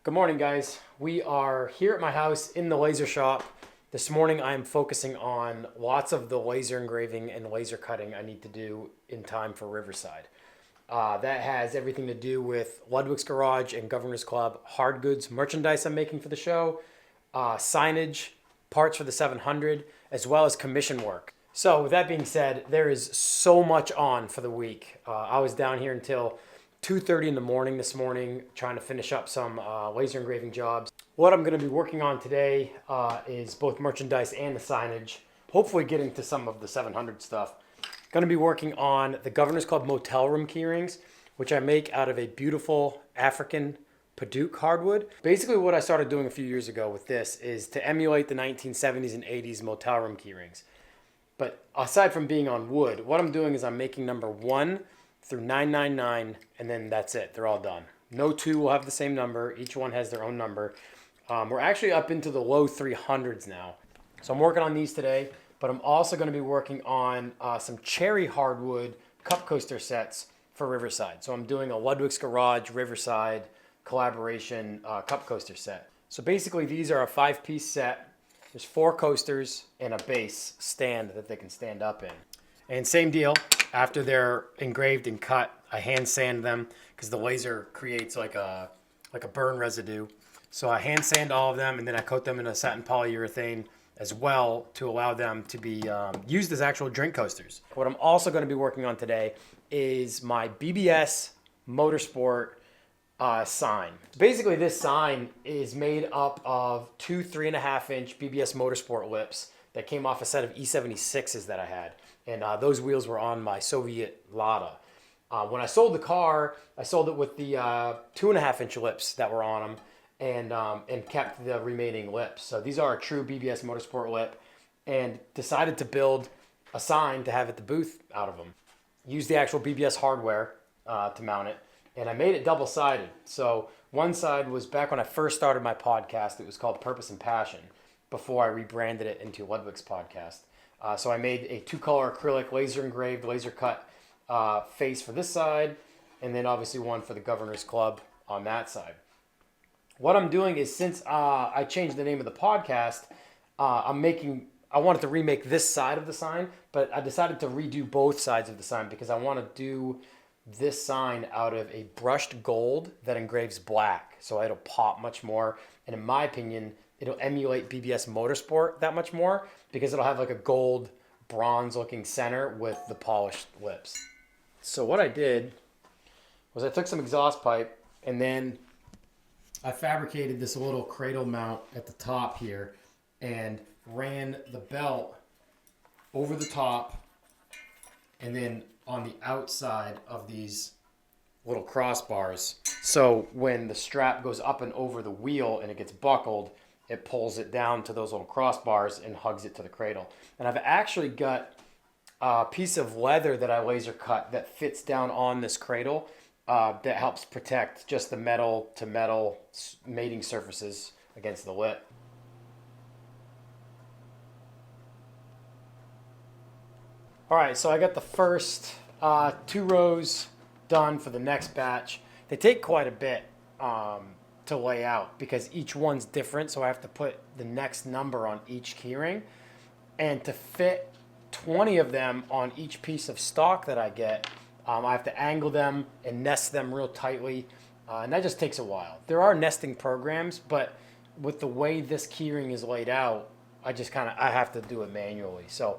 Good morning, guys. We are here at my house in the laser shop. This morning I am focusing on lots of the laser engraving and laser cutting I need to do in time for Riverside. That has everything to do with Ludwig's Garage and Governor's Club hard goods merchandise I'm making for the show, signage, parts for the 700, as well as commission work. So with that being said, there is so much on for the week. I was down here until 2:30 in the morning this morning trying to finish up some laser engraving jobs. What I'm going to be working on today is both merchandise and the signage, hopefully getting to some of the 700 stuff. Going to be working on the Governor's Club motel room keyrings, which I make out of a beautiful African Paduke hardwood. Basically what I started doing a few years ago with this is to emulate the 1970s and 80s motel room keyrings. But aside from being on wood, what I'm doing is I'm making number 1 through 999, and then that's it. They're all done. No two will have the same number. Each one has their own number. We're actually up into the low 300s now. So I'm working on these today, but I'm also going to be working on some cherry hardwood cup coaster sets for Riverside. So I'm doing a Ludwig's Garage Riverside collaboration cup coaster set. So basically these are a 5-piece set. There's 4 coasters and a base stand that they can stand up in. And same deal, after they're engraved and cut, I hand sand them because the laser creates like a burn residue. So I hand sand all of them and then I coat them in a satin polyurethane as well to allow them to be used as actual drink coasters. What I'm also going to be working on today is my BBS Motorsport sign. Basically this sign is made up of 2 3.5-inch BBS Motorsport lips that came off a set of E76s that I had. And those wheels were on my Soviet Lada. When I sold the car, I sold it with the 2.5-inch lips that were on them and kept the remaining lips. So these are a true BBS Motorsport lip, and decided to build a sign to have at the booth out of them. Used the actual BBS hardware to mount it, and I made it double-sided. So one side was back when I first started my podcast. It was called Purpose and Passion before I rebranded it into Ludwig's Podcast. So I made a 2-color acrylic laser engraved, laser cut face for this side, and then obviously one for the Governor's Club on that side. What I'm doing is, since I changed the name of the podcast, I wanted to remake this side of the sign, but I decided to redo both sides of the sign because I want to do this sign out of a brushed gold that engraves black. So it'll pop much more. And in my opinion, it'll emulate BBS Motorsport that much more because it'll have like a gold bronze looking center with the polished lips. So what I did was I took some exhaust pipe and then I fabricated this little cradle mount at the top here and ran the belt over the top and then on the outside of these little crossbars. So when the strap goes up and over the wheel and it gets buckled, it pulls it down to those little crossbars and hugs it to the cradle. And I've actually got a piece of leather that I laser cut that fits down on this cradle that helps protect just the metal to metal mating surfaces against the lip. All right, so I got the first 2 rows done for the next batch. They take quite a bit to lay out because each one's different, so I have to put the next number on each keyring. And to fit 20 of them on each piece of stock that I get, I have to angle them and nest them real tightly, and that just takes a while. There are nesting programs, but with the way this keyring is laid out, I have to do it manually. So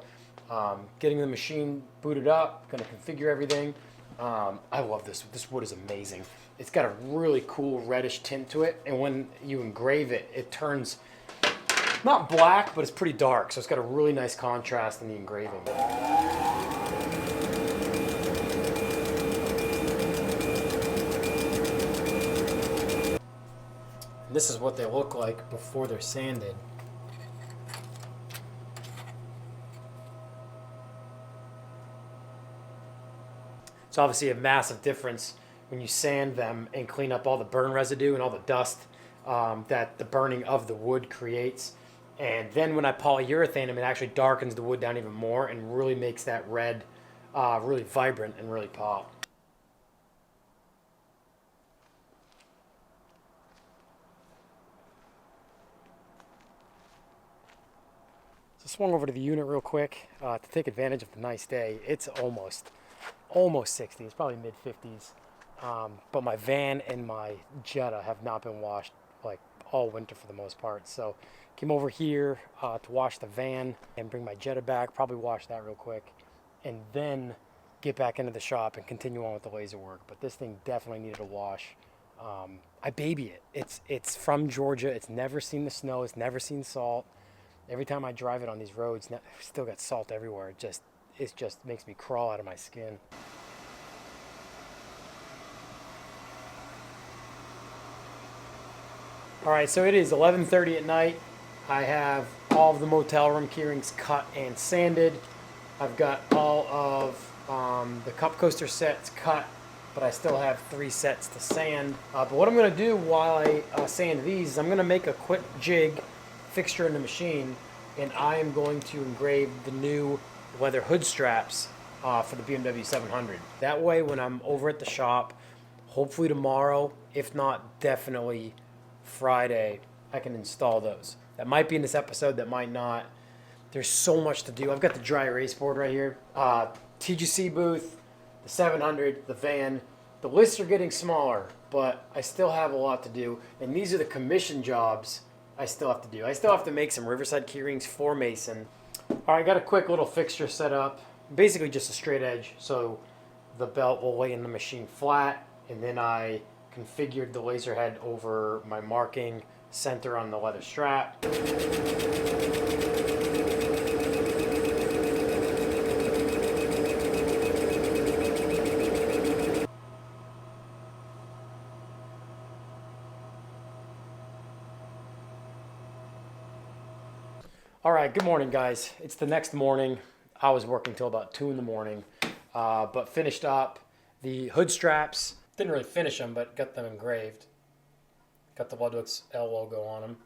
getting the machine booted up, gonna configure everything. I love this. This wood is amazing. It's got a really cool reddish tint to it, and when you engrave it, it turns not black, but it's pretty dark, so it's got a really nice contrast in the engraving. And this is what they look like before they're sanded. It's obviously a massive difference when you sand them and clean up all the burn residue and all the dust that the burning of the wood creates. And then when I polyurethane them, it actually darkens the wood down even more and really makes that red really vibrant and really pop. swung over to the unit real quick to take advantage of the nice day. It's almost 60. It's probably mid 50s. But my van and my Jetta have not been washed like all winter for the most part. So came over here to wash the van and bring my Jetta back, probably wash that real quick, and then get back into the shop and continue on with the laser work. But this thing definitely needed a wash. I baby it. It's from Georgia. It's never seen the snow. It's never seen salt. Every time I drive it on these roads, still got salt everywhere. It just makes me crawl out of my skin. All right, so it is 11:30 at night. I have all of the motel room keyrings cut and sanded. I've got all of the cup coaster sets cut, but I still have 3 sets to sand. But what I'm going to do while I sand these is I'm going to make a quick jig fixture in the machine, and I am going to engrave the new leather hood straps for the BMW 700. That way when I'm over at the shop, hopefully tomorrow, if not definitely Friday, I can install those. That might be in this episode, that might not. There's so much to do. I've got the dry erase board right here. TGC booth, the 700, the van. The lists are getting smaller, but I still have a lot to do. And these are the commission jobs I still have to do. I still have to make some Riverside keyrings for Mason. All right, I got a quick little fixture set up. Basically just a straight edge, so the belt will lay in the machine flat, and then I configured the laser head over my marking center on the leather strap. All right, good morning, guys. It's the next morning. I was working till about 2 in the morning, but finished up the hood straps. Didn't really finish them, but got them engraved. Got the Ludwig's L logo on them.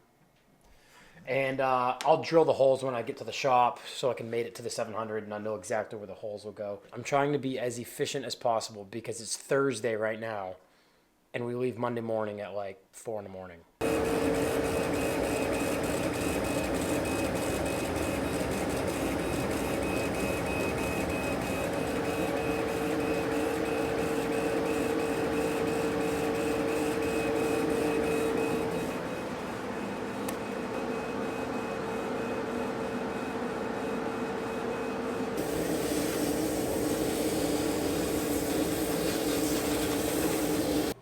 And I'll drill the holes when I get to the shop so I can mate it to the 700 and I know exactly where the holes will go. I'm trying to be as efficient as possible because it's Thursday right now, and we leave Monday morning at like 4 in the morning.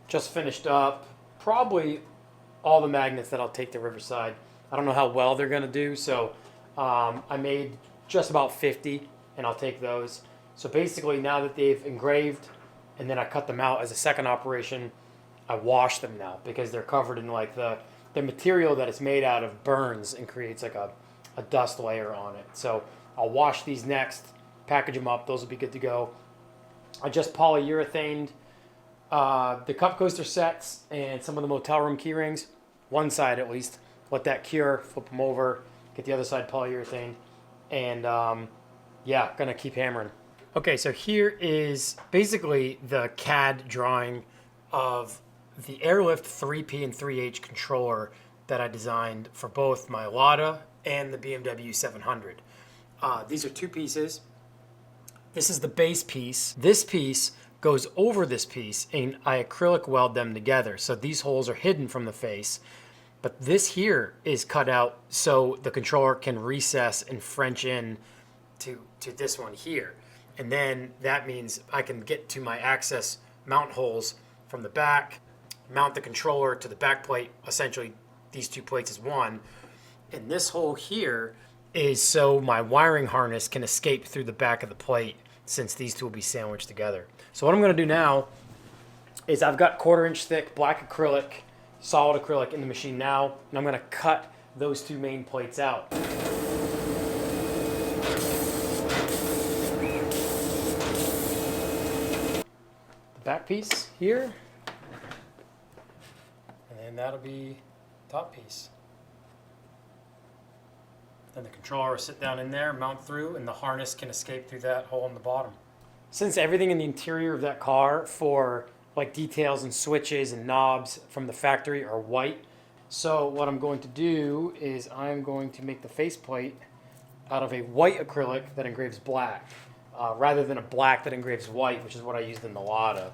Just finished up probably all the magnets that I'll take to Riverside. I don't know how well they're gonna do, so I made just about 50 and I'll take those. So basically now that they've engraved and then I cut them out as a second operation, I wash them now because they're covered in like the material that it's made out of burns and creates like a dust layer on it. So I'll wash these next, package them up, those will be good to go. I just polyurethaned the cup coaster sets and some of the motel room key rings, one side at least. Let that cure, flip them over, get the other side polyurethane, and yeah, gonna keep hammering. Okay, so here is basically the CAD drawing of the Airlift 3P and 3H controller that I designed for both my Lada and the BMW 700. These are 2 pieces. This is the base piece. This piece goes over this piece, and I acrylic weld them together. So these holes are hidden from the face, but this here is cut out so the controller can recess and French in to this one here. And then that means I can get to my access mount holes from the back, mount the controller to the back plate. Essentially, these 2 plates is one. And this hole here is so my wiring harness can escape through the back of the plate, since these 2 will be sandwiched together. So what I'm going to do now is I've got 1/4-inch thick black acrylic, solid acrylic in the machine now, and I'm going to cut those 2 main plates out. The back piece here, and then that'll be top piece. Then the controller will sit down in there, mount through, and the harness can escape through that hole in the bottom. Since everything in the interior of that car for like details and switches and knobs from the factory are white, so what I'm going to do is I'm going to make the faceplate out of a white acrylic that engraves black, rather than a black that engraves white, which is what I used in the Lada.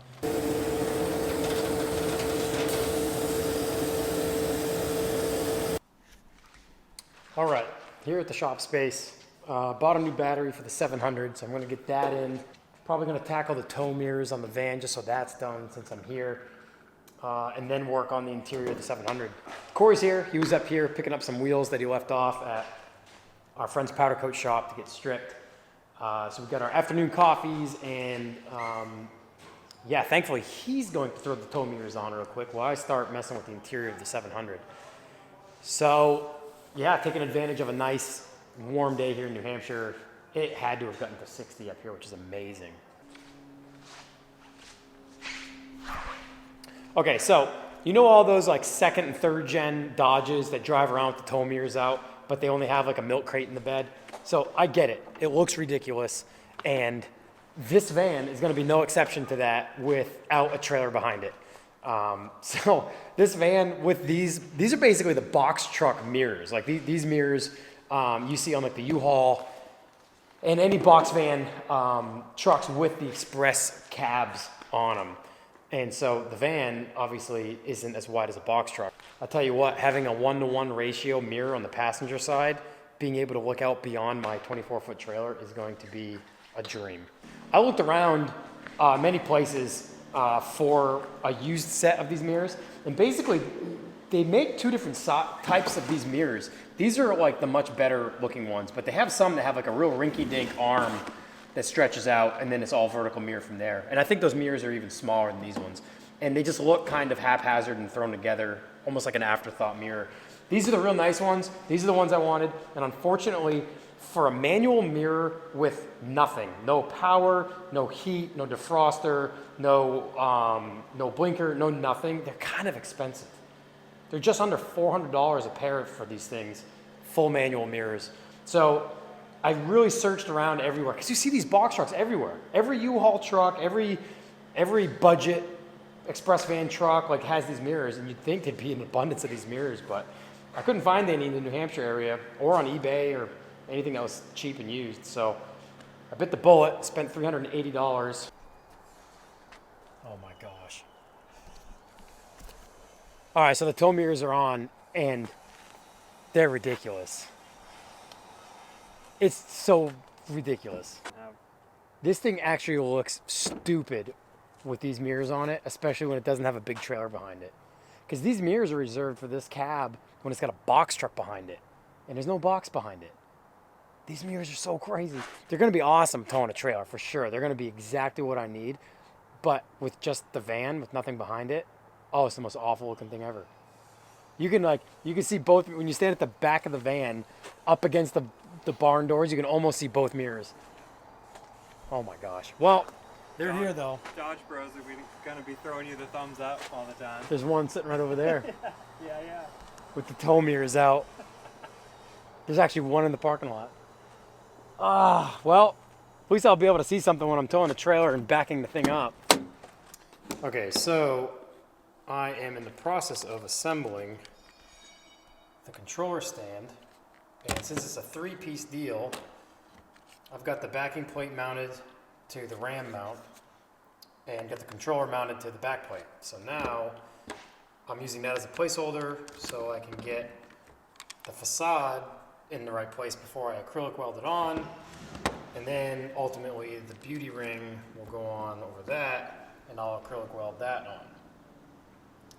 All right, here at the shop space, bought a new battery for the 700, so I'm gonna get that in. Probably gonna tackle the tow mirrors on the van just so that's done since I'm here. And then work on the interior of the 700. Corey's here, he was up here picking up some wheels that he left off at our friend's powder coat shop to get stripped. So we've got our afternoon coffees and yeah, thankfully he's going to throw the tow mirrors on real quick while I start messing with the interior of the 700. So yeah, taking advantage of a nice warm day here in New Hampshire. It had to have gotten to 60 up here, which is amazing. Okay, so you know all those like second and third gen Dodges that drive around with the tow mirrors out, but they only have like a milk crate in the bed? So I get it. It looks ridiculous. And this van is going to be no exception to that without a trailer behind it. So this van with these are basically the box truck mirrors. Like these mirrors you see on like the U-Haul and any box van trucks with the express cabs on them. And so the van obviously isn't as wide as a box truck. I'll tell you what, having a 1-to-1 ratio mirror on the passenger side, being able to look out beyond my 24-foot trailer is going to be a dream. I looked around many places for a used set of these mirrors, and basically they make two different types of these mirrors. These are like the much better looking ones, but they have some that have like a real rinky-dink arm that stretches out, and then it's all vertical mirror from there. And I think those mirrors are even smaller than these ones. And they just look kind of haphazard and thrown together, almost like an afterthought mirror. These are the real nice ones. These are the ones I wanted. And unfortunately, for a manual mirror with nothing, no power, no heat, no defroster, no blinker, no nothing, they're kind of expensive. They're just under $400 a pair for these things, full manual mirrors. So I really searched around everywhere, because you see these box trucks everywhere. Every U-Haul truck, every budget express van truck like has these mirrors, and you'd think there'd be an abundance of these mirrors, but I couldn't find any in the New Hampshire area or on eBay or anything that was cheap and used. So I bit the bullet, spent $380. Oh my gosh. All right, so the tow mirrors are on, and they're ridiculous. It's so ridiculous. This thing actually looks stupid with these mirrors on it, especially when it doesn't have a big trailer behind it. Because these mirrors are reserved for this cab when it's got a box truck behind it, and there's no box behind it. These mirrors are so crazy. They're going to be awesome towing a trailer for sure. They're going to be exactly what I need, but with just the van with nothing behind it, oh, it's the most awful looking thing ever. You can see both when you stand at the back of the van up against the barn doors. You can almost see both mirrors. Oh my gosh. Well, they're here though. Dodge Bros are gonna be throwing you the thumbs up all the time. There's one sitting right over there. Yeah. With the tow mirrors out. There's actually one in the parking lot. Well, at least I'll be able to see something when I'm towing the trailer and backing the thing up. Okay, so I am in the process of assembling the controller stand, and since it's a 3-piece deal, I've got the backing plate mounted to the ram mount and got the controller mounted to the back plate. So now I'm using that as a placeholder so I can get the facade in the right place before I acrylic weld it on, and then ultimately the beauty ring will go on over that, and I'll acrylic weld that on.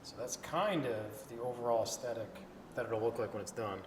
So that's kind of the overall aesthetic that it'll look like when it's done.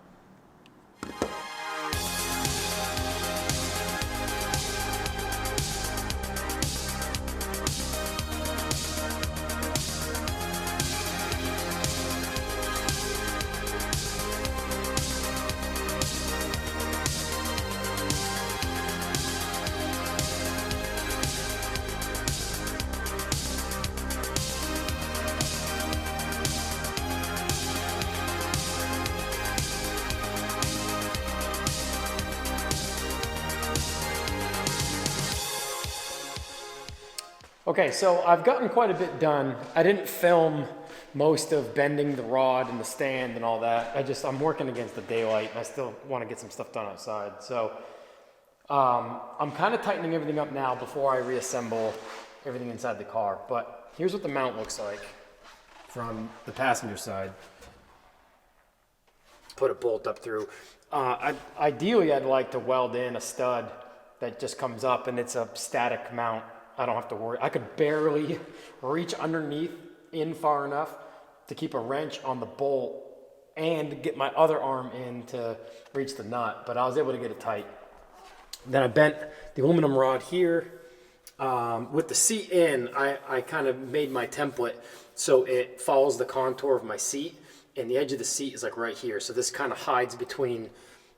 Okay, so I've gotten quite a bit done. I didn't film most of bending the rod and the stand and all that. I'm working against the daylight and I still want to get some stuff done outside. So I'm kind of tightening everything up now before I reassemble everything inside the car. But here's what the mount looks like from the passenger side. Put a bolt up through. Ideally, I'd like to weld in a stud that just comes up and it's a static mount. I don't have to worry. I could barely reach underneath in far enough to keep a wrench on the bolt and get my other arm in to reach the nut, but I was able to get it tight. Then I bent the aluminum rod here. With the seat in, I kind of made my template so it follows the contour of my seat, and the edge of the seat is like right here. So this kind of hides between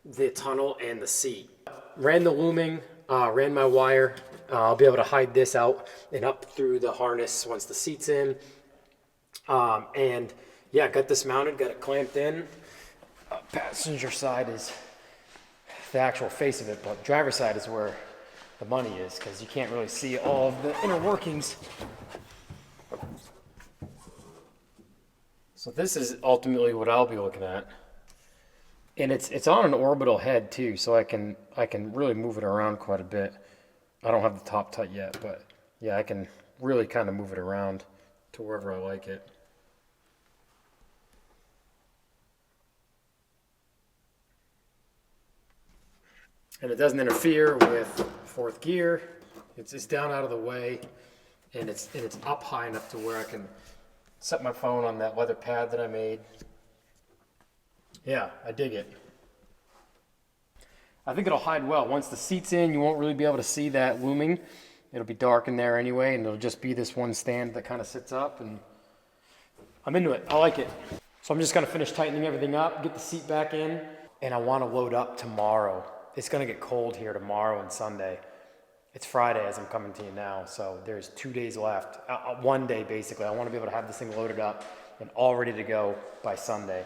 the tunnel and the seat. Ran the looming, ran my wire. I'll be able to hide this out and up through the harness once the seat's in. And yeah, got this mounted, got it clamped in. Passenger side is the actual face of it, but driver side is where the money is because you can't really see all of the inner workings. So this is ultimately what I'll be looking at. And it's on an orbital head too, so I can really move it around quite a bit. I don't have the top tight yet, but yeah, I can really kind of move it around to wherever I like it. And it doesn't interfere with fourth gear. It's down out of the way, and it's up high enough to where I can set my phone on that leather pad that I made. Yeah, I dig it. I think it'll hide well. Once the seat's in, you won't really be able to see that looming. It'll be dark in there anyway, and it'll just be this one stand that kind of sits up, and I'm into it. I like it. So I'm just gonna finish tightening everything up, get the seat back in, and I wanna load up tomorrow. It's gonna get cold here tomorrow and Sunday. It's Friday as I'm coming to you now, so there's 2 days left. 1 day basically. I wanna be able to have this thing loaded up and all ready to go by Sunday.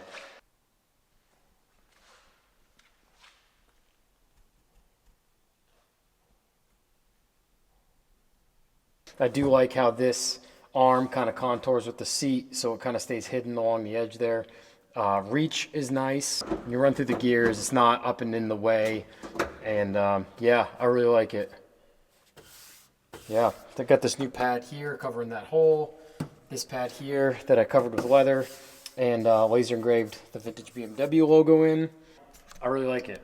I do like how this arm kind of contours with the seat, so it kind of stays hidden along the edge there. Reach is nice. When you run through the gears, it's not up and in the way. And yeah, I really like it. Yeah, I got this new pad here covering that hole. This pad here that I covered with leather and laser engraved the vintage BMW logo in. I really like it.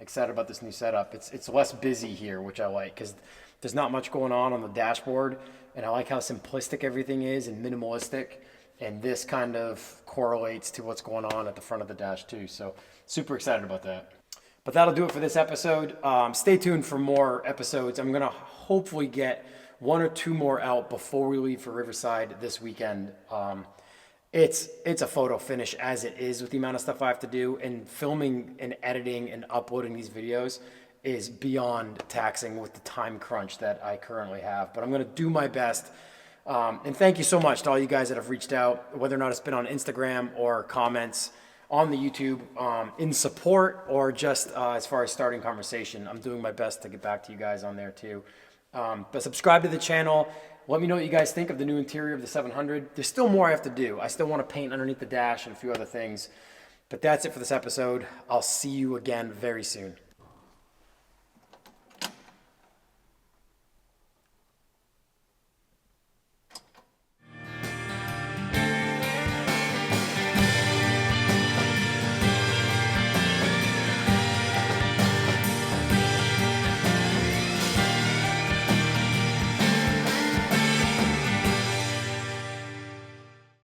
Excited about this new setup. It's less busy here, which I like because there's not much going on the dashboard, and I like how simplistic everything is and minimalistic, and this kind of correlates to what's going on at the front of the dash too. So super excited about that. But that'll do it for this episode. Stay tuned for more episodes. I'm gonna hopefully get 1 or 2 more out before we leave for Riverside this weekend. It's a photo finish as it is with the amount of stuff I have to do, and filming and editing and uploading these videos is beyond taxing with the time crunch that I currently have. But I'm going to do my best. And thank you so much to all you guys that have reached out, whether or not it's been on Instagram or comments on the YouTube in support or just as far as starting conversation. I'm doing my best to get back to you guys on there too. But subscribe to the channel. Let me know what you guys think of the new interior of the 700. There's still more I have to do. I still want to paint underneath the dash and a few other things. But that's it for this episode. I'll see you again very soon.